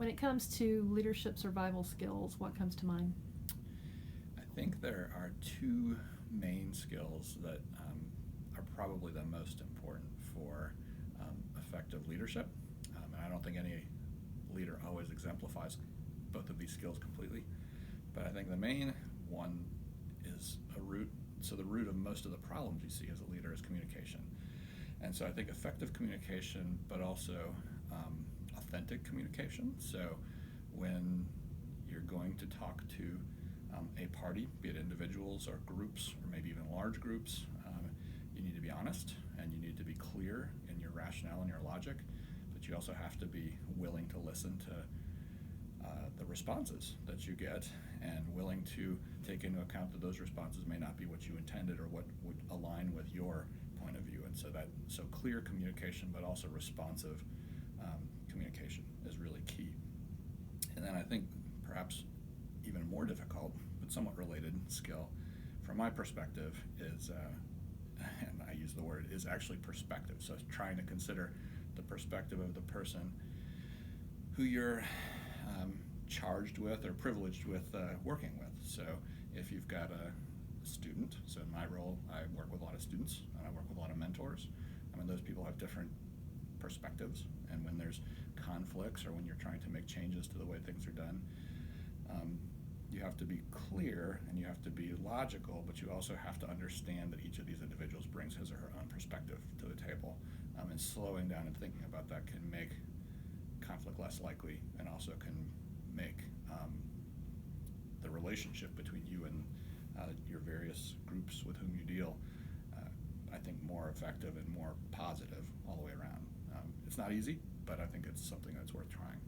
When it comes to leadership survival skills, what comes to mind? I think there are two main skills that are probably the most important for effective leadership. And I don't think any leader always exemplifies both of these skills completely. But I think the main one is the root of most of the problems you see as a leader is communication. And so I think effective communication, but also authentic communication. So when you're going to talk to a party, be it individuals or groups, or maybe even large groups, you need to be honest and you need to be clear in your rationale and your logic, but you also have to be willing to listen to the responses that you get and willing to take into account that those responses may not be what you intended or what would align with your point of view. And so clear communication, but also responsive communication is really key. And then I think perhaps even more difficult, but somewhat related skill from my perspective is, and I use the word, is actually perspective. So trying to consider the perspective of the person who you're charged with or privileged with working with. So if you've got a student, so in my role, I work with a lot of students and I work with a lot of mentors. I mean, those people have different perspectives, and when there's conflicts or when you're trying to make changes to the way things are done, you have to be clear and you have to be logical, but you also have to understand that each of these individuals brings his or her own perspective to the table. And slowing down and thinking about that can make conflict less likely and also can make the relationship between you and your various groups with whom you deal, I think, more effective and more positive all the way around. It's not easy, but I think it's something that's worth trying.